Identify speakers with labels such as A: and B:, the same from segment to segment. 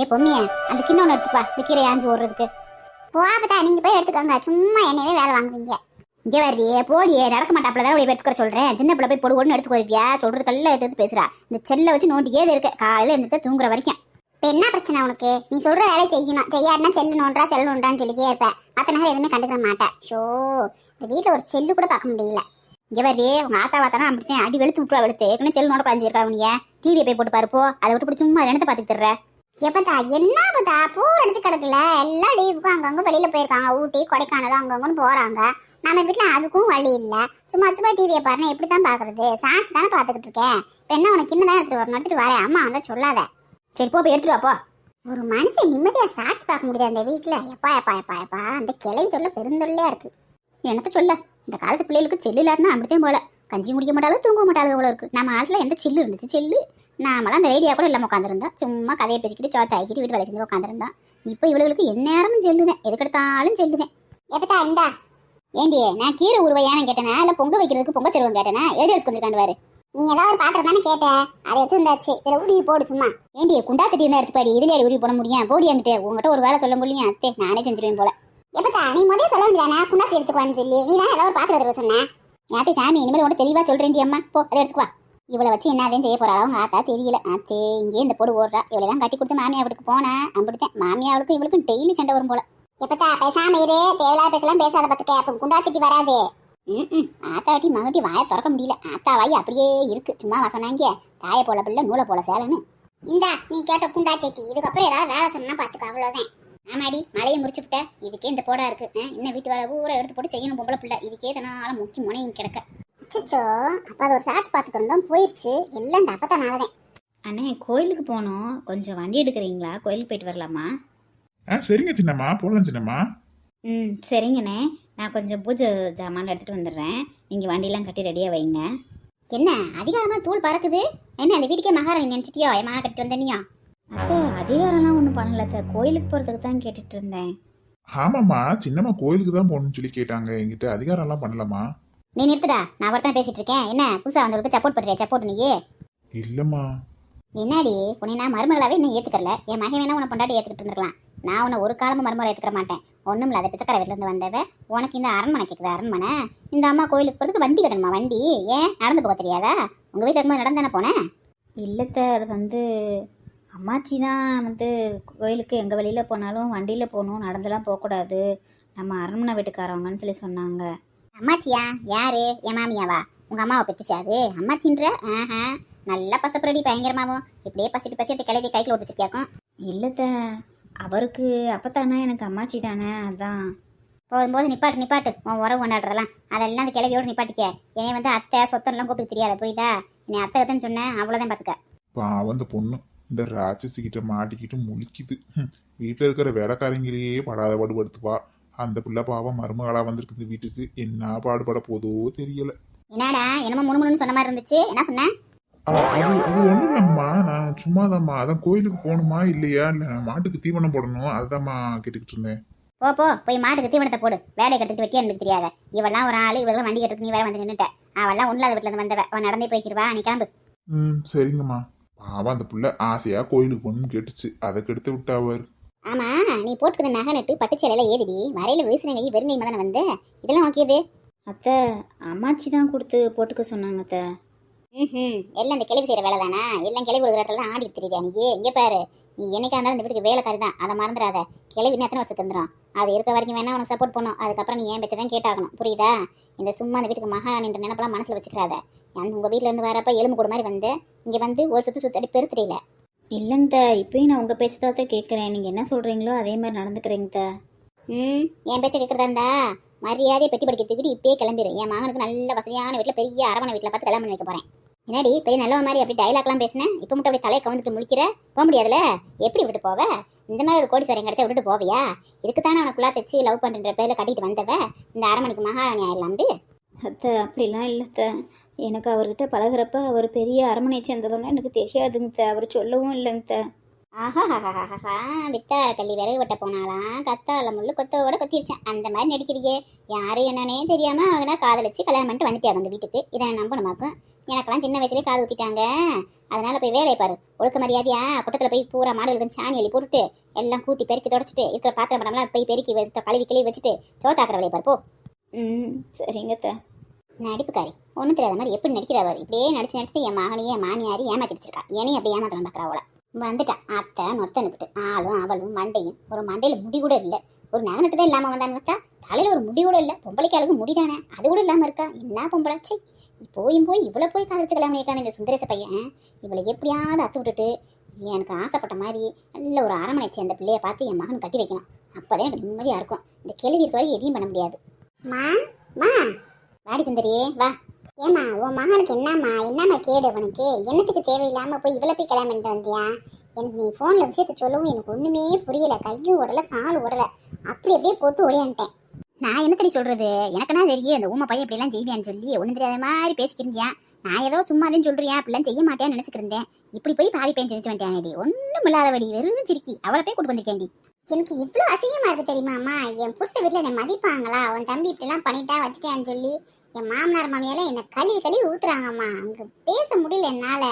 A: ஏ பொம்மிய அந்த கிண்ணம் எடுத்துப்பா இந்த கீரை ஆஞ்சு ஓடுறதுக்கு. போப்பதா நீங்க போய் எடுத்துக்கோங்க, சும்மா என்னவே வேலை வாங்குவீங்க. இங்கே வர்றியே போடியே, நடக்க மாட்டாப்லதான் உடைய எடுத்துக்கிற சொல்றேன். சின்ன பிள்ளை போய் பொடு பொடுன்னு எடுத்துக்க வருவியா? சொல்றதுக்கெல்லாம் எடுத்து பேசுறா. இந்த செல்லை வச்சு நோண்டியே இருக்கு காலையில எழுந்திரிச்சா தூங்குற வரைக்கும். இப்போ என்ன பிரச்சனை உனக்கு? நீ சொல்ற வேலை செய்யணும், செய்யாடுனா செல்லு நோன்றா செல்லு நோன்றான்னு சொல்லிக்கே இருப்பேன். மற்ற நேரம் எதுவுமே கண்டுக்கிற மாட்டேன். ஷோ இந்த வீட்டில் ஒரு செல்லு கூட பார்க்க முடியல. இங்கே வர்றியே உங்க ஆத்தா வாத்தானா அப்படித்தான் அடி வெளுத்து விட்டுருவா. வெளுத்து ஏற்கனவே செல்லு நோட பதிஞ்சிருக்கா. உனிய டிவியை போய் போட்டு பாருப்போ, அதை விட்டு பிடிச்சி சும்மா என்னத்தை பார்த்துட்டு தர்ற. எப்பத்தா என்ன பார்த்தா போர் அடிச்சு கிடக்குல. எல்லாம் லீவுக்கும் அங்கங்க வெளியில போயிருக்காங்க. ஊட்டி கொடைக்கானலும் அங்கங்கன்னு போறாங்க. நம்ம வீட்டுல அதுக்கும் வழி இல்ல. சும்மா சும்மா டிவியை பாருங்க, எப்படித்தான் பாக்குறது? சாட்சி தானே பாத்துக்கிட்டு இருக்கேன். இப்ப என்ன உனக்கு இன்னும் தான் எடுத்துட்டு வரணும், எடுத்துட்டு வரேன். அம்மா வந்தா சொல்லாத. சரி போ போய் எடுத்துட்டு வாப்போ. ஒரு மனுஷன் நிம்மதியா சாட்சி பார்க்க முடியாது அந்த வீட்டுல. எப்பா எப்பா எப்பா எப்பா அந்த கிளவி தொல்லை பெருந்தொல்லையா இருக்கு. என்னத்த சொல்ல, இந்த காலத்து பிள்ளைகளுக்கு செல்லு இல்லாட்டினா அப்படித்தான் போல. கஞ்சி குடிக்க மாட்டாலும் தூங்க மாட்டாலும் போல இருக்கு. நம்ம ஆட்டில் எந்த செல்லு இருந்துச்சு? செல்லு நாமெல்லாம் அந்த ரேடியா கூட இல்லாமல் உட்காந்துருந்தோம். சும்மா கதையை பேசிக்கிட்டு சோத்தை ஆக்கிட்டு வீட்டு வேலை செஞ்சு உட்காந்துருந்தோம். இப்போ இவளுக்கு எந்நேரமும் செல்லுதேன், எதுக்கெடுத்தாலும் செல்லுதேன். எப்பட்டா இந்தா ஏண்டியே, நான் கீரை உருவையானு கேட்டேனா இல்லை பொங்க வைக்கிறதுக்கு பொங்க தருவம் கேட்டேனா? எது எடுத்து வந்துருக்காண்டு வாரு. நீ ஏதாவது ஒரு பாத்திரம் தானே கேட்டேன், அதை எடுத்து வந்தாச்சு. இதில் உருவி போடு சும்மா. ஏண்டியே குண்டா தட்டி இருந்தா எடுத்து பாடி, இதுல உருவி போட முடியும்? போடியான்ட்டு உங்ககிட்ட ஒரு வேலை சொல்ல முடியும். அத்தே நானே செஞ்சிருவேன் போல. எப்பட்டா நீ முதல்ல சொல்ல முடியாதானே குண்டாசி எடுத்துக்குவான்னு சொல்லி? நீ தான் ஏதாவது ஒரு பாத்திரம் எடுத்து சொன்னேன். யாத்தே சாமி இனிமேல் உன்ட்ட தெளிவா சொல்றேன்டி அம்மா. போ அதை எடுத்துக்குவா. இவளை வச்சு என்னதையும் செய்ய போறாளோ அவங்க ஆத்தா தெரியல. அத்தே இங்கே இந்த போடு ஓடுறா. இவளெல்லாம் கட்டி கொடுத்து மாமியா வீட்டுக்கு போனேன். அப்படித்தான் மாமியாவுக்கும் இவளுக்கும் டெய்லி சண்டை வரும் போல. எப்பத்தா பேசாம இரு, தேவையில்லாத பேசலாம் பேசாத பத்துக்க, அப்ப குண்டாச்சிட்டு வராது. ஆத்தாட்டி மகட்டி வாயை திறக்க முடியல. ஆத்தா வாய் அப்படியே இருக்கு. சும்மா சொன்னாங்க தாயை போல பிள்ளை நூலை போல சேலன்னு. இந்தா நீ கேட்ட குண்டாச்சட்டி, இதுக்கப்புறம் ஏதாவது வேலை சொன்னா பாத்துக்க, அவ்வளவுதான். ஆமாடி மழையை முடிச்சு விட்ட, இதுக்கே இந்த போடா இருக்கு. இன்னும் வீட்டு வேலை பூரா எடுத்து போட்டு செய்யணும் பொம்பளை பிள்ளை. இதுக்கே தனால முக்கி முனையும் கிடக்க. அச்சோ அப்ப அது ஒரு சாட்சி பார்த்துட்டு இருந்தோம், போயிடுச்சு எல்லாம். இந்த அப்பத்தானாலதான்.
B: அண்ணே கோயிலுக்கு போனோம், கொஞ்சம் வண்டி எடுக்கிறீங்களா? கோயிலுக்கு போயிட்டு வரலாமா?
C: சரிங்க சின்னம்மா, போகலாம் சின்னம்மா.
B: சரிங்கண்ணே. நான் கொஞ்சம் பூஜை ஜாமான் எடுத்துகிட்டு வந்துடுறேன். நீங்கள் வண்டியெல்லாம் கட்டி ரெடியாக வைங்க.
A: என்ன அதிகாரமா தூள் பறக்குது? என்ன அந்த வீட்டுக்கே மகாராணி நினைச்சிட்டியோ? மான கட்டிட்டு வந்தனியோ?
B: அத்தை அதிகாரம்லாம் ஒன்றும் பண்ணல. கோயிலுக்கு போகிறதுக்கு தான் கேட்டுட்டு இருந்தேன்.
C: ஆமாம்மா, சின்னம்மா கோயிலுக்கு தான் போகணும்னு சொல்லி கேட்டாங்க. என்கிட்ட அதிகாரம்லாம் பண்ணலாமா?
A: நீ நிறுத்துடா, நான் அவர் தான் பேசிட்டு இருக்கேன். என்ன புதுசா வந்தவருக்கு சப்போர்ட் பண்றியா? சப்போர்ட் நீயே
C: இல்லம்மா.
A: என்னடி உன்னை நான் மருமகளாவே இன்னும் ஏத்துக்கல. என் மகன் வேணா உன்னை பொண்டாட்டி ஏத்துக்கிட்டு இருந்திருக்கலாம். நான் உன்னை ஒரு காலமும் மருமகளை ஏத்துக்க மாட்டேன். ஒண்ணும் இல்லாத பிச்சைக்கார வீட்டுல இருந்து வந்தவ உனக்கு இந்த அரண்மனை கேக்குது. அரண்மனை இந்த அம்மா கோயிலுக்கு போறதுக்கு வண்டி கட்டணுமா? வண்டி ஏன் நடந்து போக தெரியாதா? உங்க வீட்டுல இருக்கும்போது நடந்தானே போனேன்.
B: இல்லைத்த, அது அம்மாச்சி தான் கோயிலுக்கு எங்கள் வழியில் போனாலும் வண்டியில் போகணும், நடந்துலாம் போகக்கூடாது, நம்ம அரண்மனை வீட்டுக்காரவங்கன்னு சொல்லி சொன்னாங்க.
A: அம்மாச்சியா? யாரு? என் மாமியாவா? உங்க அம்மாவை பெத்துச்சாது அம்மாச்சின்ற? நல்லா பசப்புரடி பயங்கரமாவும். இப்படியே பசிட்டு பசிட்டு கிளவி கைக்கில் ஓட்டுச்சிருக்கியாக்கும்.
B: இல்லைத்த, அவருக்கு அப்பத்தானே எனக்கு அம்மாச்சி தானே, அதான்.
A: போகும்போது நிப்பாட்டு நிப்பாட்டு உன் உறவு கொண்டாடுறதெல்லாம் அதெல்லாம் அந்த கிளவியோடு நிப்பாட்டிக்க. என்னை வந்து அத்தை சொத்தம்லாம் கூப்பிட்டு தெரியாத, புரியுதா? என்னை அத்தை அத்தைன்னு சொன்னேன், அவ்வளோதான் பார்த்துக்க.
C: பாவம் அந்த பொண்ணு இந்த ராட்சசி கிட்ட மாட்டிக்கிட்டு முழிக்குது. வீட்டில் இருக்கிற வேலைக்காரங்களையே படாத பாடுபடுத்துவா. அந்த பிள்ளை பாவம் மருமகளா வந்திருக்குது வீட்டுக்கு. என்ன பாடுபட போதோ தெரியல.
A: என்னடா என்னமோ முணுமுணுன்னு சொன்ன மாதிரி இருந்துச்சு, என்ன சொன்னேன்?
C: அது ஒன்றும் இல்லைம்மா, நான் சும்மாதாம்மா. அதான் கோயிலுக்கு போகணுமா இல்லையா, இல்லை மாட்டுக்கு தீவனம் போடணும், அதுதான்மா கேட்டுக்கிட்டு இருந்தேன்.
A: போய் மாட்டுக்கு தீவனத்தை போடு. வேலையை கட்டுட்டு வெட்டியா எனக்கு தெரியாத. இவெல்லாம் ஒரு ஆள், இவெல்லாம் வண்டி கட்டுறது நீ வேற வந்து நின்றுட்ட. அவெல்லாம் ஒன்றாத வீட்டில் இருந்து வந்தவ, அவன் நடந்தே போய்க்கிருவா. நீ கிளம்பு.
C: சரிங்கம்மா. பாவம் அந்த பிள்ளை ஆசையா கோயிலுக்கு போகணும்னு கேட்டுச்சு, அதை கெடுத்து விட்டா அவர்.
A: ஆமா நீ போட்டுக்கிற நகை நட்டு பட்டுச்சேலையில ஏதிடி வரையில வீசுன நெய் வெறும் நெய் தானே வந்து. இதெல்லாம் உனக்கு எது?
B: அத்தை அம்மாச்சி தான் கொடுத்து போட்டுக்க சொன்னாங்க அத்தை.
A: எல்லாம் இந்த கிளவி செய்யற வேலை தானே. எல்லாம் கிளவி கொடுக்குற இடத்துல தான் ஆடிட்டு தெரியுது. நீ இங்கே பாரு, நீ என்னைக்கா இருந்தாலும் இந்த வீட்டுக்கு வேலைக்காரி தான், அதை மறந்துடாத. கிளவி எத்தனை வருஷத்துக்கு வந்துடும், அது இருக்க வரைக்கும் வேணா உனக்கு சப்போர்ட் பண்ணும். அதுக்கப்புறம் நீ ஏன் பேச்சதான் கேட்டாகணும், புரியுதா? இந்த சும்மா அந்த வீட்டுக்கு மகாராணின்ற நினைப்பெல்லாம் மனசுல வச்சுக்கிறாத. அந்த உங்க வீட்டுல இருந்து வரப்ப எலும்பு கூட மாதிரி வந்து இங்க வந்து ஒரு சுத்து அடி பெரு தெரியல.
B: இல்லைங்க, இப்பயும் நான் உங்க பேச்சதான் கேட்குறேன். நீங்க என்ன சொல்றீங்களோ அதே மாதிரி நடந்துக்கிறீங்க.
A: என் பேச்ச கேட்கறதா இருந்தா மரியாதையை பெட்டி படிக்க தூக்கிட்டு இப்பயே கிளம்பிடு. என் மகனுக்கு நல்ல வசதியான வீட்டுல பெரிய அரவணை வீட்டுல பார்த்து கல்யாணம் பண்ணி வைக்க போறேன். என்னடி பெரிய நல்லவ மாதிரி அப்படி டைலாக்லாம் பேசினேன், இப்போ மட்டும் அப்படி தலையை கவுந்துட்டு முடிக்கிற? போக முடியாதுல, எப்படி விட்டு போவ? இந்த மாதிரி ஒரு கோடி சாரியம் கிடைச்சா விட்டுட்டு போவியா? இதுக்குத்தானே அவனுக்குள்ளா தைச்சு லவ் பண்ணுற பேரில் கட்டிட்டு வந்தவ இந்த அரமணிக்கு மகாராணி ஆயிடலாம்ட்டு.
B: அத்தை அப்படிலாம் இல்லைத்த, எனக்கு அவர்கிட்ட பழகிறப்ப அவர் பெரிய அரண்மனையை சேர்ந்தவங்க எனக்கு தெரியாதுங்க. அவர் சொல்லவும் இல்லைங்க.
A: ஆஹாஹாஹாஹா வித்தார கள்ளி விறகு வெட்ட போனாலாம் கத்தால முள்ளு கொத்தோட கொத்திருச்சேன். அந்த மாதிரி நடிக்கிறியே. யாரும் என்னன்னே தெரியாம அவனா காதலிச்சு கல்யாணம் பண்ணிட்டு வந்துட்டாங்க அந்த வீட்டுக்கு. இதை நம்பணுமாக்கும். எனக்கெல்லாம் சின்ன வயசுலேயே காது ஊற்றிட்டாங்க. அதனால போய் வேலையை பாரு. ஒழுக்க மரியாதையா குட்டத்தில் போய் பூரா மாடுகளுக்கு சாணி அள்ளி போட்டுட்டு எல்லாம் கூட்டி பெருக்கி தொடச்சிட்டு இருக்கிற பாத்திரம் படம்லாம் போய் பெருக்கி கழுவி கிளி வச்சுட்டு சோத்தாக்குற வேலையை பாரு போ.
B: சரிங்க அத்தை.
A: நடிப்புக்காரி ஒன்றும் தெரியாத மாதிரி எப்படி நடிக்கிறவர். இப்படியே நடிச்சு என் மகனையே மாமியாரி ஏமாத்தி வச்சிருக்கா. என்னையும் அப்படியே ஏமாத்தலாம் பார்க்குறா. அவளை வந்துட்டான் அத்தை நொத்தனுக்கிட்டு ஆளும் அவளும் மண்டையும். ஒரு மண்டையில் முடி கூட இல்லை. ஒரு நகனட்டு தான் இல்லாமல் வந்தான்னு பார்த்தா தலையில் ஒரு முடி கூட இல்லை. பொம்பளைக்கு அழகு முடிதானே அது கூட இல்லாமல் இருக்கா. என்ன பொம்பளைச்சி போயும் போய் இவ்வளோ போய் காதலிச்சு கல்யாணம் பண்ணியிருக்கான இந்த சுந்தரேச பையன். இவளை எப்படியாவது அத்து விட்டுட்டு எனக்கு ஆசைப்பட்ட மாதிரி நல்ல ஒரு அரமனைச்சி அந்த பிள்ளைய பார்த்து என் மகன் கட்டி வைக்கணும். அப்போதான் எனக்கு நிம்மதியாக இருக்கும். இந்த கேள்வி இருக்க வரைக்கும் எதையும் பண்ண முடியாது. வாடி சுந்தரியே வா. ஏமா உன் மகனுக்கு என்னம்மா கேடு உனக்கு? என்னத்துக்கு தேவையில்லாம போய் இவ்வளோ போய் கல்யாணம் பண்ணிட்டு வந்தியா? எனக்கு நீ ஃபோனில் விஷயத்த சொல்லவும் எனக்கு ஒன்றுமே புரியல. கையும் ஓடலை கால் ஓடலை. அப்படியே போட்டு ஓடியான்ட்டேன். நான் என்ன தெரியும் சொல்றது? எனக்குன்னா தெரியும் இந்த ஊமை பையன் இப்படிலாம் செய்வியான்னு சொல்லி ஒன்றும் தெரியாத மாதிரி பேசிக்கிருந்தியா. நான் ஏதோ சும்மாதான் சொல்றியா, அப்படிலாம் செய்ய மாட்டேன்னு நினைச்சுக்கிருந்தேன். இப்படி போய் பாவி பையன் செஞ்சுட்டு வந்துட்டானேடி. ஒன்றும் இல்லாதபடி வெறும் சிரிக்கி அவளை போய் கூட்டு வந்திருக்கேன்டி. எனக்கு இவ்வளோ அசிங்கமா இருக்கு தெரியுமாம்மா? என் புருஷ வீட்டில் என்னை மதிப்பாங்களா? உன் தம்பி இப்படிலாம் பண்ணிட்டா வச்சுட்டேன்னு சொல்லி என் மாமனார் மாமியால என்னை கழுவி ஊத்துறாங்கம்மா. அங்கே பேச முடியல என்னால்.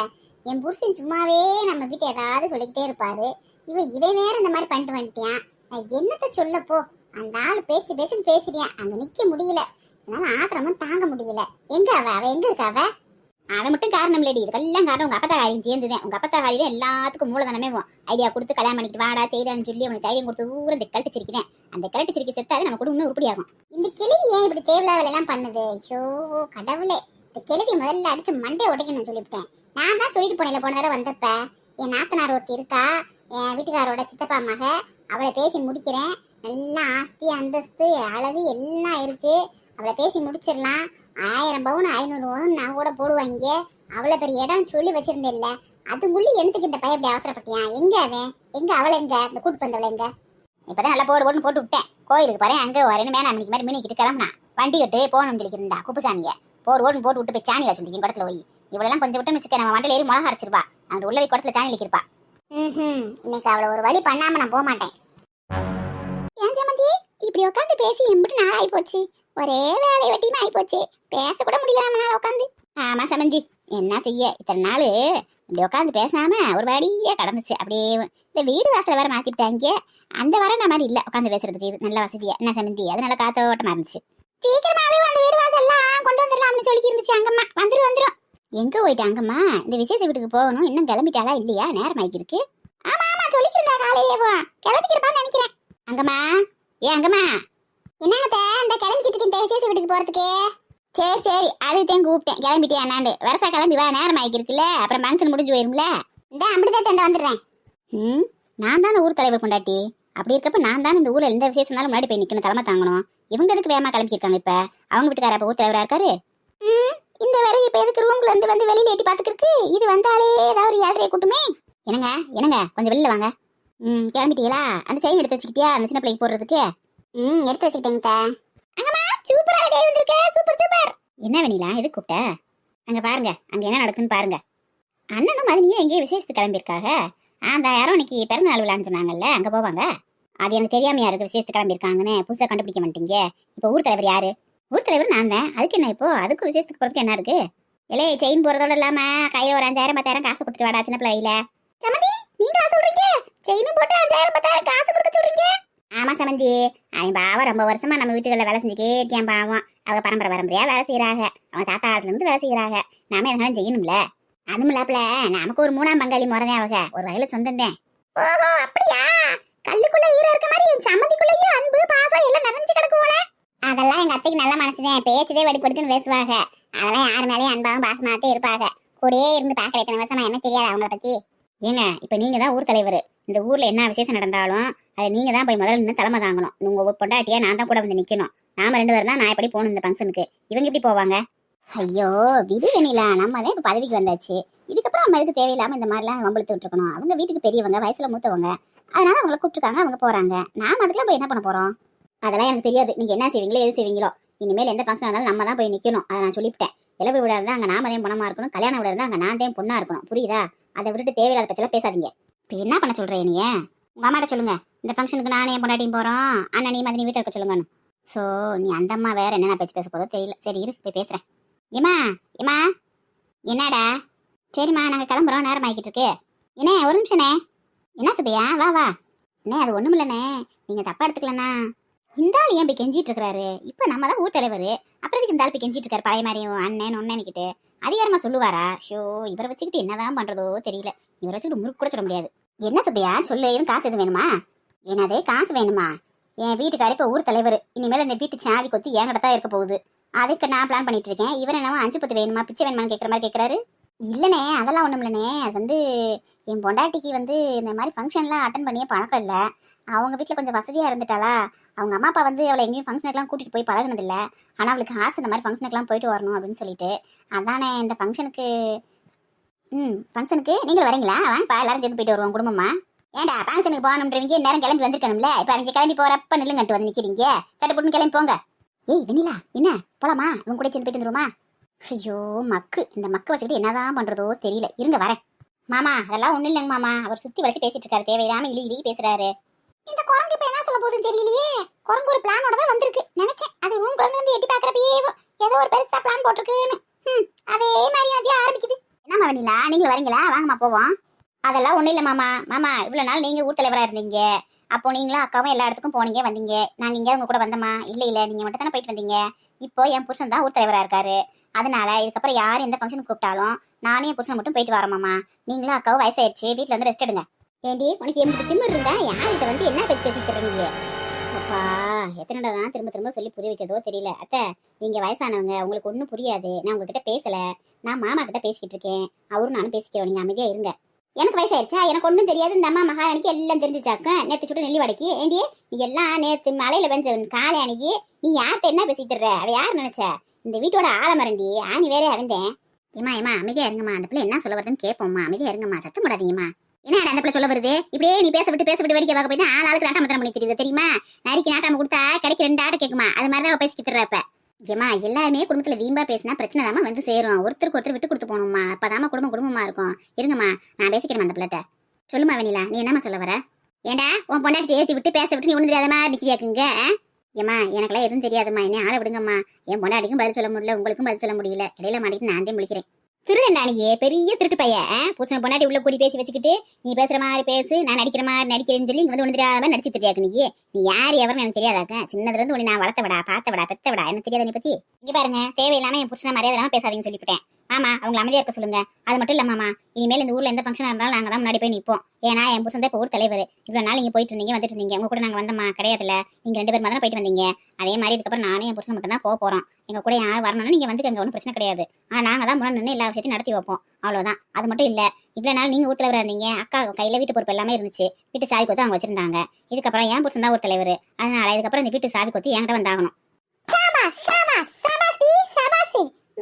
A: என் புருஷன் சும்மாவே நம்ம வீட்டை ஏதாவது சொல்லிக்கிட்டே இருப்பாரு. இவன் வேற இந்த மாதிரி பண்ணிட்டு வந்துட்டியான். நான் என்னத்த சொல்லப்போ? அந்த ஆள் பேச்சுன்னு பேசுறியான். அங்கே நிற்க முடியல. என்னால் ஆத்திரமும் தாங்க முடியல. எங்க அவ எங்க இருக்கா அவ? அவன் மட்டும் காரணம் இல்லடி. இதுக்கெல்லாம் காரணம் உங்க அப்பத்தா காரியம் சேர்ந்துதான். உங்க அப்பத்தா காரி தான் எல்லாத்துக்கும் மூலதனமே ஐடியா கொடுத்து கல்யாணம் பண்ணிட்டு வாடா செய்யறான்னு சொல்லி அவனுக்கு தைரியம் கொடுத்து ஊர் இந்த கிழட்டு சிரிக்கிறேன். அந்த கிழட்டு சிரிக்கை செத்தாது நம்ம குடும்பம் உருப்படியாகும். இந்த கிழவி ஏன் இப்படி தேவையில்லாத எல்லாம் பண்ணுது? ஐயோ கடவுளே, இந்த கிழவி முதல்ல அடிச்சு மண்டையை உடைக்கணும்னு சொல்லிவிட்டேன். நான் தான் சொல்லிட்டு போனேன் போன தடவை வந்தப்ப. என் நாத்தனார் ஒருத்தி இருக்கா, என் வீட்டுக்காரோட சித்தப்பா மக. அவளை பேசி முடிக்கிறேன். நல்லா ஆஸ்தி அந்தஸ்து அழகு எல்லாம் இருக்கு. அவளை பேசி முடிச்சிடலாம். 1000 பவுன் 500 பவுன் நான் கூட போடுவாங்க. அவ்வளோ பெரிய இடம் சொல்லி வச்சிருந்தேன்ல. அதுக்குள்ளே எனக்கு இந்த பையன் அப்படி அவசரப்பட்டியா? எங்க அவன் எங்க அவளை எங்க இந்த கூட்டு வந்தவளை எங்க? இப்பதான் நல்லா போட்டு விட்டேன். கோயிலுக்கு பாரு அங்கே வரேன்னு மேனா மணிக்கு மாதிரி மீனிக்கிட்டு கிளம்புனா. வண்டி கட்டு போகணும்னு சொல்லிக்கிறா குப்புசாமியை. போட்டு விட்டு போய் சாணியில் சொல்லிக்கின் குடத்துல போய். இவ்வளோலாம் கொஞ்சம் விட்டுன்னு வச்சுக்க நம்ம வண்டியில் ஏறி மிளகா அரைச்சிருப்பா. அங்கே உள்ள போய் குடத்துல சாணி இழுக்கிருப்பா. இன்னைக்கு அவளை ஒரு வழி பண்ணாம நான் போக மாட்டேன். ஏன் ஜமந்தி இப்படி உட்காந்து பேசி எம்பிட்டு நாள் ஆகி போச்சு. ஒரே வேலை வெட்டியுமே ஆகி போச்சு. பேச கூட முடியல நம்மளால உட்காந்து. ஆமா சமந்தி, என்ன செய்ய இத்தனை நாள் இப்படி உட்காந்து பேசாம ஒரு வழியே கடந்துச்சு. அப்படியே இந்த வீடு வாசலை வேற மாத்திட்டாங்க. அந்த வர மாதிரி இல்ல உட்காந்து பேசுறதுக்கு. இது நல்ல வசதியா என்ன சமந்தி? அது நல்ல காத்தோட்டமா இருந்துச்சு. சீக்கிரமாவே அந்த வீடு வாசல் எல்லாம் கொண்டு வந்துடலாம்னு சொல்லி இருந்துச்சு. அங்கம்மா வந்துரும். எங்க போயிட்டு அங்கம்மா? இந்த விசேஷ வீட்டுக்கு போகணும். இன்னும் கிளம்பிட்டாளா இல்லையா? நேரம் ஆகிருக்கு. ஆமா சொல்லிக்கிறா காலையிலேயே கிளம்பிக்கிறப்பான்னு நினைக்கிறேன். அங்கம்மா அங்கம்மா என்னங்க இந்த கிளம்பிக்கிட்டு இந்த விசேஷ வீட்டுக்கு போறதுக்கு? சரி அதுதான் கூப்பிட்டேன். கிளம்பிட்டியா என்னாண்டு? வரசா கிளம்பி வா, நேரம் ஆகிருக்குல்ல. அப்புறம் ஃபங்க்ஷன் முடிஞ்சு போயிரும்ல. இந்த அப்படிதான் தந்த வந்துடுறேன். நான் தானே ஊர் தலைவர் கொண்டாட்டி. அப்படி இருக்கப்ப நான் தானே இந்த ஊர்ல எந்த விசேஷம்னாலும் முன்னாடி போய் நிக்கணும், தலைமை தாங்கணும். இவங்க எதுக்கு வேகமா கிளம்பிருக்காங்க? இப்ப அவங்க வீட்டுக்கார அப்ப ஊர் தலைவரா இருக்காரு. இந்த வேற இப்ப எதுக்கு ரூம்ல இருந்து வந்து வெளியில எட்டி பாத்துக்கிருக்கு? இது வந்தாலே ஏதாவது ஒரு யாத்திரையை கூட்டுமே. என்னங்க கொஞ்சம் வெளியில வாங்க. கிளம்பிட்டீங்களா? அந்த செயின் எடுத்து வச்சுக்கிட்டியா அந்த சின்ன பிள்ளைக்கு போடுறதுக்கு? எடுத்து வச்சுக்கிட்டேங்க. அங்கம்மா சூப்பரா ரெடி வந்திருக்க. சூப்பர். என்ன வேணிலா எதுக்கு கூப்பிட்ட? அங்க பாருங்க, அங்க என்ன நடக்குன்னு பாருங்க. அண்ணனும் மதினியும் எங்கேயும் விசேஷத்துக்கு கிளம்பியிருக்காங்க. அந்த யாரோ இன்னைக்கு பிறந்த நாள் விழான்னு சொன்னாங்கல்ல, அங்க போவாங்க. அது எனக்கு தெரியாமையா இருக்கு விசேஷத்துக்கு கிளம்பியிருக்காங்கன்னு. புதுசாக கண்டுபிடிக்க மாட்டீங்க. இப்போ ஊர் தலைவர் யாரு? ஊர் தலைவர் நான் தான். அதுக்கு என்ன இப்போ? அதுக்கும் விசேஷத்துக்கு போறதுக்கு என்ன இருக்கு? இலையை செயின் போறதோட இல்லாம கையில ஒரு 5000 10,000 காசு கொடுத்துட்டு வாடா சின்ன பிள்ளையில. சமந்தி நீங்க சொல்றீங்க செயினும் போட்டு 5000 10,000 காசு கொடுக்க சொல்றீங்க? ஆமா சமந்தி, அவன் பாவம் ரொம்ப வருஷமா நம்ம வீட்டுகளில் வேலை செஞ்சுக்கே இருக்கான். பாவம் அவங்க பரம்பரையா வேலை செய்யறாங்க. அவங்க தாத்தா ஆட்டுல இருந்து வேலை செய்யறாங்க. நாம எதனாலும் செய்யணும்ல. அதுவும் இல்லாப்புல நமக்கு ஒரு 3ஆம் பங்காளி முறதே. அவங்க ஒரு வகையில சொந்தம் தான். ஓஹோ அப்படியா? கல்லுக்குள்ள ஈரம் இருக்க மாதிரி என் சம்மந்திக்குள்ளேயும் அன்பு பாசம் எல்லாம் நிறைஞ்சு கிடக்குவோல. அதெல்லாம் எங்க அத்தைக்கு நல்ல மனசுதான். பேச்சதே வெடிப்படுத்துன்னு பேசுவாங்க. அதெல்லாம் யாரு மேலேயும் அன்பாவும் பாசமாத்தே இருப்பாங்க. கூடயே இருந்து பார்க்க எத்தனை வருஷமா என்ன தெரியாது அவங்கள பத்தி. ஏங்க இப்ப நீங்க தான் ஊர் தலைவர். இந்த ஊர்ல என்ன விசேஷம் நடந்தாலும் அதை நீங்க தான் போய் முதல்ல நின்று தலைமை தாங்கணும். உங்க பொண்டாட்டியா நான் தான் கூட வந்து நிக்கணும். நாம 2 பேரும் தான் நான் எப்படி போகணும் இந்த ஃபங்க்ஷனுக்கு. இவங்க எப்படி போவாங்க? ஐயோ விடு வெண்ணிலா, நம்ம தான் இப்ப பதவிக்கு வந்தாச்சு. இதுக்கப்புறம் நம்ம எதுக்கு தேவையில்லாம இந்த மாதிரிலாம் வம்பிழுத்து விட்டுருக்கணும். அவங்க வீட்டுக்கு பெரியவங்க, வயசுல மூத்தவங்க. அதனால அவங்கள கூப்பிட்டுருக்காங்க, அவங்க போறாங்க. நாம அதுக்கெல்லாம் போய் என்ன பண்ண போறோம்? அதெல்லாம் எனக்கு தெரியாது. நீங்க என்ன செய்வீங்களோ எது செய்வீங்களோ. இனிமேல் எந்த ஃபங்க்ஷன் இருந்தாலும் நம்ம தான் போய் நிக்கணும். அதை நான் சொல்லிவிட்டேன். இளவு விட இருந்தா அங்க நாம தான் பொண்ணமா இருக்கணும். கல்யாணம் விட இருந்தா அங்க நான் தான் பொண்ணா இருக்கணும். புரியுதா? அதை விட்டுட்டு தேவையில்லாத பச்செல்லாம் பேசாதீங்க. இப்போ என்ன பண்ண சொல்றேன் நீ? உங்க அம்மாட்ட சொல்லுங்க, இந்த ஃபங்க்ஷனுக்கு நானே என் பொண்டாட்டியும் போறோம். அண்ணனையும் மதினி வீட்டில் இருக்க சொல்லுங்கன்னு. ஸோ நீ அந்த அம்மா வேற என்னென்ன பேச்சு பேச போதோ தெரியல. சரி இரு போய் பேசுறேன். ஏமா என்னடா? சரிம்மா நாங்க கிளம்புறோம், நேரம் ஆகிக்கிட்டு இருக்கு. என்ன ஒரு நிமிஷனே. என்ன சுப்பையா, வா வா. அண்ணே அது ஒண்ணும் இல்லண்ணே, நீங்க தப்பா எடுத்துக்கலண்ணா. இந்த ஆள் ஏன் போய் கெஞ்சிட்டு இருக்காரு? இப்ப நம்ம தான் ஊர் தலைவர், அப்புறம் இதுக்கு இந்த ஆள் போய் கெஞ்சிட்டு இருக்காரு பழைய மாதிரி அண்ணன் ஒன்னன்னுக்கிட்டு. அதிகாரமா சொல்லுவாரா? ஷோ, இவரை வச்சுக்கிட்டு என்னதான் பண்றதோ தெரியல. இவரை வச்சுக்கிட்டு முறுக்கு கூட சொல்ல முடியாது. என்ன சுப்பையா சொல்லு, எதுவும் காசு எதுவும் வேணுமா? என்னது காசு வேணுமா? என் வீட்டுக்காரி இப்ப ஊர் தலைவர், இனிமேல் இந்த வீட்டு சாவி கொத்து என்கிட்ட தான் இருக்க போகுது. அதுக்கு நான் பிளான் பண்ணிட்டு இருக்கேன். இவர் என்னவோ 5 வேணுமா, பிச்சை வேணுமான்னு கேட்குற மாதிரி கேட்குறாரு. இல்லைண்ணே அதெல்லாம் ஒன்றும் இல்லைண்ணே, அது என் பொண்டாட்டிக்கு இந்த மாதிரி ஃபங்க்ஷன்லாம் அட்டன் பண்ணியே பழக்கம் இல்லை. அவங்க வீட்டில் கொஞ்சம் வசதியாக இருந்துட்டாளா. அவங்க அம்மா அப்பா அவளை எங்கேயும் ஃபங்க்ஷனுக்குலாம் கூட்டிகிட்டு போய் பழகினதில்ல. ஆனால் அவளுக்கு ஆசை இந்த மாதிரி ஃபங்க்ஷனுக்குலாம் போயிட்டு வரணும் அப்படின்னு சொல்லிட்டு. அதானே இந்த ஃபங்க்ஷனுக்கு நீங்கள் வரீங்களா? வாங்கப்பா எல்லாரும் சேர்ந்து போயிட்டு வருவோம் குடும்பமா. ஏன்டா ஃபங்க்ஷனுக்கு போகணுன்றவங்க நேரம் கிளம்பி வந்திருக்கணும்ல. இப்போ அவங்க கிளம்பி போகிறப்ப நில்லுங்கட்டு வந்து நிற்கிறீங்க. சட்டை போட்டு கிளம்பி போங்க. ஏய் வெண்ணிலா, என்ன போலாமா? உங்க கூட சேர்ந்து போயிட்டு வந்துருமா? ஐயோ மக்கு, இந்த மக்க வச்சுக்கிட்டு என்னதான் பண்றதோ தெரியல. இருங்க வரேன். மாமா அதெல்லாம் ஒண்ணும் இல்லைங்க மாமா, அவர் சுத்தி வளைச்சு பேசிட்டு இருக்காரு, தேவையில்லாம இழி பேசுறாரு. இந்த குரங்கு இப்ப என்ன சொல்ல போகுதுன்னு தெரியலையே. குரங்கு ஒரு பிளானோட தான் வந்திருக்கு நினைச்சேன். அது ரூம் குரங்கு வந்து எட்டி பாக்குறப்பயே ஏதோ ஒரு பெருசா பிளான் போட்டிருக்குன்னு. அதே மாதிரி அதே ஆரம்பிக்குது. என்னம்மா வெண்ணிலா, நீங்களும் வரீங்களா? வாங்கம்மா போவோம். அதெல்லாம் ஒண்ணும் இல்ல மாமா. மாமா இவ்வளவு நாள் நீங்க ஊர் தலைவரா இருந்தீங்க, அப்போ நீங்களும் அக்காவும் எல்லா இடத்துக்கும் போனீங்க வந்தீங்க. நாங்க எங்கேயாவது உங்க கூட வந்தோமா? இல்ல நீங்க மட்டும் தானே போயிட்டு வந்தீங்க. இப்போ என் புருஷன் தான் ஊர் தலைவரா இருக்காரு. அதனால இதுக்கப்புறம் யார் எந்த ஃபங்க்ஷனுக்கு கூப்பிட்டாலும் நானே என் புருஷன் மட்டும் போயிட்டு வரோமாமா. நீங்களும் அக்காவும் வயசாயிருச்சு, வீட்டுல வந்து ரெஸ்ட் எடுங்க. ஏண்டி உனக்கு எம்பது திமிர் இருந்தா யார்கிட்ட என்ன பேச்சு பேசிட்டு இருக்கீங்க? அப்பா எத்தனை தான் திரும்ப சொல்லி புரிய வைக்கிறதோ தெரியல. அத்தை நீங்க வயசானவங்க, உங்களுக்கு ஒன்றும் புரியாது. நான் உங்ககிட்ட பேசல, நான் மாமா கிட்ட பேசிக்கிட்டு இருக்கேன். அவரும் நானும் பேசிக்கிறோம், நீங்க அமைதியா இருங்க. எனக்கு வயசாயிருச்சா? எனக்கு ஒன்றும் தெரியாது. இந்த அம்மா மகாராணிக்கு எல்லாம் தெரிஞ்சிச்சாக்க. நேற்று சுட்டு நெல்லி வடக்கி ஏண்டியே நீ எல்லாம் நேற்று மலையில வெஞ்ச காலை அன்னைக்கு நீ யார்கிட்ட என்ன பேசிட்டு இருற? அவ யார் நினைச்ச? இந்த வீட்டோட ஆலமரண்டி ஆணி வேற அவந்தேன். ஏமா அமைதியா இருங்கம்மா, அந்த பிள்ளை என்ன சொல்ல வருதுன்னு கேட்போம்மா. அமைதியா இருங்கம்மா, சத்தம் போடாதீங்கம்மா. என்னடா அந்த பிள்ளை சொல்ல வருது? இப்படியே நீ பேச விட்டு வேடிக்கை பார்க்க போய் தான் ஆளுக்கு நாட்டாமத்தனம் பண்ணி தெரியுது தெரியுமா? நரிக்கு நாட்டாம கொடுத்தா கிடைக்க 2 ஆட்டை கேட்குமா? அது மாதிரிதான் அவ பேசிக்கிட்டு இருப்ப. ஏமா எல்லாருமே குடும்பத்துல வீம்பா பேசினா பிரச்சனை தாமா வந்து சேரும். ஒருத்தருக்கு ஒருத்தர் விட்டு கொடுத்து போகணுமா, அப்பதாமா குடும்பமா இருக்கும். இருங்கம்மா நான் பேசிக்கிறேன் அந்த பிள்ளைட்ட. சொல்லுமா வெண்ணிலா, நீ என்னம்மா சொல்ல வர? ஏண்டா உன் பொண்டாட்டி ஏற்றி விட்டு பேச விட்டு நீ ஒன்றும் தெரியாதமா நிற்கிறியாக்குங்க? ஏம்மா எனக்கெல்லாம் எதுவும் தெரியாதுமா, என்ன ஆளை விடுங்கம்மா. என் பொண்டாட்டிக்கும் பதில் சொல்ல முடியல, உங்களுக்கும் பதில் சொல்ல முடியல. இடையில மாட்டிட்டு நான் முழிக்கிறேன். திருடண்டானியே பெரிய திருட்டு பையன். புருஷன் பொண்டாட்டி உள்ள கூடி பேசி வச்சுக்கிட்டு நீ பேசுற மாதிரி பேசு, நான் நடிக்கிற மாதிரி நடிக்கிறேன்னு சொல்லி இங்க ஒன்று தெரியாத மாதிரி நடிச்சு தெரியாக்கு. நீ யார் எவருன்னு எனக்கு தெரியாதாக்க. சின்னதுல இருந்து உன்னை நான் வளர்த்த விடா, பார்த்த விடா, பெத்த விடா, எனக்கு தெரியாத நீ பத்தி. இங்க பாருங்க, தேவையில்லாம என் புருஷனை மரியாதை பேசாதீங்கன்னு சொல்லிவிட்டேன். ஆமா அவங்களை அமைதியா இருக்க சொல்லுங்க. அது மட்டும் இல்ல மாமா, இனிமேல் இந்த ஊர்ல எந்த ஃபங்க்ஷனா இருந்தாலும் நாங்க தான் முன்னாடி போய் நிற்போம். ஏன்னா என் புருஷன் தான் இப்போ ஊர் தலைவர். இவ்வளவு நாள் நீங்க போயிட்டு இருந்தீங்க வந்துட்டு இருந்தீங்க, உங்க கூட நாங்க வந்தோமா? கிடையாதுல்ல. நீங்க 2 பேர் மாதிரி போயிட்டு வந்தீங்க. அதே மாதிரி இதுக்கப்புறம் நானே என் புருஷன் மட்டும் தான் போறோம். எங்க கூட யார் வரணும்னு நீங்க வந்துக்கங்க, ஒன்றும் பிரச்சனை கிடையாது. ஆனா நாங்க தான் முன்னாடி நின்று எல்லா விஷயத்தையும் நடத்தி வைப்போம், அவ்வளவுதான். அது மட்டும் இல்ல, இவ்வளவு நாள் நீங்க ஊர் தலைவரா இருந்தீங்க, அக்கா கையில வீட்டு பொறுப்பு எல்லாமே இருந்துச்சு, வீட்டு சாவி கொத்து அவங்க வச்சிருந்தாங்க. இதுக்கப்புறம் என் புருஷன் தான் ஊர் தலைவர். அதனால இதுக்கப்புறம் இந்த வீட்டு சாவி கொத்து என்கிட்ட வந்தாகணும்.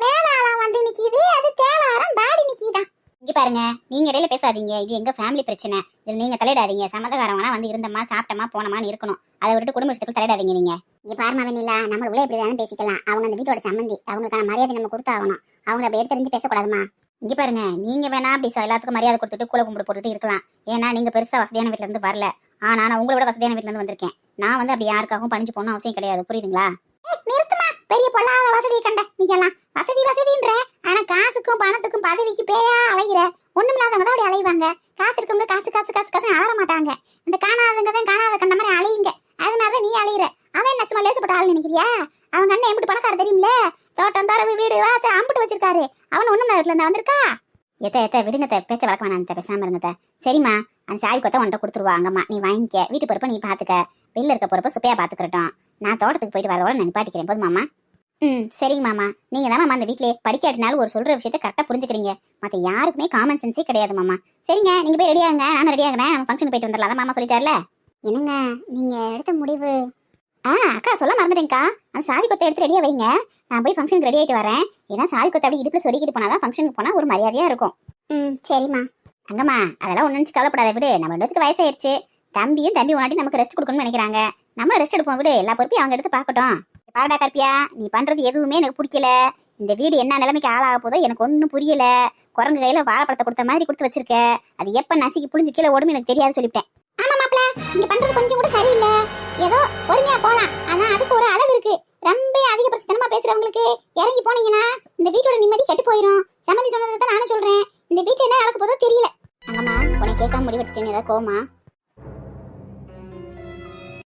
A: வேளாளம் வந்து நிக்கிது, அது தேவாரம் பாடி நிக்கிதான். இங்க பாருங்க, நீங்க இடையில பேசாதீங்க. இது எங்க ஃபேமிலி பிரச்சனை, இதுல நீங்க தலையிடாதீங்க. சம்மந்தக்காரவங்க வந்து இருந்தமா சாப்பிட்டமா போனமான்னு இருக்கணும். அதை விட்டு குடும்ப விஷயத்துக்கு தலையிடாதீங்க நீங்க. இங்க பாருமா வெண்ணிலா, நம்மள உள்ள எப்படி வேணும் பேசிக்கலாம். அவங்க அந்த வீட்டோட சம்மந்தி, அவங்களுக்கான மரியாதை நம்ம கொடுத்தாகணும். அவங்க அப்படி எடுத்து தெரிஞ்சு பேசக்கூடாதுமா. இங்க பாருங்க, நீங்க வேணா அப்படி எல்லாத்துக்கும் மரியாதை கொடுத்துட்டு கூல கும்பிடு போட்டுட்டு இருக்கலாம். ஏன்னா நீங்க பெருசா வசதியான வீட்டுல இருந்து வரல. ஆனா நான் உங்களோட வசதியான வீட்டுல இருந்து வந்திருக்கேன். நான் அப்படி யாருக்காகவும் பணிஞ்சு போகணும் அவசியம் கிடையாது, புரியுதுங்களா? நிறுத்துமா, பெரிய பொல்லாத வசதியை கண்ட நீங்க எல்லாம் வசதின்ற. ஆனா காசுக்கும் பணத்துக்கும் பதவிக்கு பேயா அலைகிற. ஒண்ணுமில்லாதவங்க தான் அப்படி அலைவாங்க. காசு இருக்கவங்க காசு காசு காசு காசு அலற மாட்டாங்க. இந்த காணாதவங்க தான் காணாத கண்ட மாதிரி அலையுங்க. அதனாலதான் நீ அலையிற. அவன் என்ன சும்மா லேசப்பட்ட ஆள் நினைக்கிறியா? அவங்க அண்ணன் எப்படி பணக்கார தெரியுமில்ல? தோட்டம் தரவு வீடு வாசல் அம்பிட்டு வச்சிருக்காரு. அவன் ஒண்ணும் வீட்டுல இருந்தா வந்திருக்கா? எத்த விடுங்க, பேச்ச வளர்க்க வேணாம், பேசாம இருங்க. சரிம்மா, அந்த சாவி கொத்த உன்ட்ட கொடுத்துருவா அங்கம்மா, நீ வாங்கிக்க. வீட்டு பொறுப்பை நீ பாத்துக்க, வெளில இருக்க பொறுப்பை சுப்பையா பாத்துக்கிறட்டும். நான் தோட்டத்துக்கு போயிட்டு வரதோட நான் நிப்பாட்டிக்கிறேன், போதுமாமா? சரிங்க மாமா. நீங்க தான் மாமா அந்த வீட்லயே படிக்காட்டினாலும் ஒரு சொல்ற விஷயத்த கரெக்டா புரிஞ்சுக்கிறீங்க. மத்த யாருக்குமே காமன் சென்ஸே கிடையாது மாமா. சரிங்க, நீங்க போய் ரெடி ஆகுங்க, நானும் ரெடி ஆகுறேன். நம்ம ஃபங்க்ஷன் போயிட்டு வந்துடலாம், அதான் மாமா சொல்லிட்டார்ல. என்னங்க நீங்க எடுத்த முடிவு? அக்கா சொல்ல மறந்துட்டேங்க்கா, அந்த சாவி கொத்தை எடுத்து ரெடியா வைங்க. நான் போய் ஃபங்க்ஷனுக்கு ரெடி ஆயிட்டு வரேன். ஏன்னா சாவி கொத்தை அப்படி இடுப்புல சொருகிட்டு போனாதான் ஃபங்க்ஷனுக்கு போனா ஒரு மரியாதையா இருக்கும். சரிம்மா. அங்கம்மா அதெல்லாம் ஒண்ணு நினைச்சு கவலைப்படாத, விடு. நம்ம 2 பேருக்கு வயசாயிருச்சு. தம்பியும் தம்பி உன்னாட்டி நமக்கு ரெஸ்ட் கொடுக்கணும்னு நினைக்கிறாங்க. நம்ம ரெஸ்ட் எடுப்போம், விடு. எல்லா பொறுப்பையும் அவங்க எடுத்து பார்க்கட்டும். பாடா கற்பியா, நீ பண்றது எதுவுமே எனக்கு பிடிக்கல. இந்த வீடு என்ன நிலைமைக்கு ஆளாக போதோ எனக்கு ஒன்றும் புரியல. குரங்கு கையில வாழைப்பழத்தை கொடுத்த மாதிரி கொடுத்து வச்சிருக்க. அது எப்ப நசுக்கி புளிஞ்சு கீழே ஓடுமே எனக்கு தெரியாது சொல்லிவிட்டேன். ஆமா மாப்பிள்ள, நீங்க பண்றது கொஞ்சம் கூட சரியில்லை. ஏதோ பொறுமையா போலாம், ஆனா அதுக்கு ஒரு அளவு இருக்கு. ரொம்ப அதிகபட்சத்தனமா பேசுறவங்களுக்கு இறங்கி போனீங்கன்னா இந்த வீட்டோட நிம்மதி கெட்டு போயிடும். சம்மந்தி சொன்னதை தான் நானும் சொல்றேன். இந்த வீட்டுல என்ன நடக்க போதோ தெரியல. அங்கம்மா உன்னை கேட்காம முடிவெடுத்துட்டேன்னு ஏதாவது கோமா?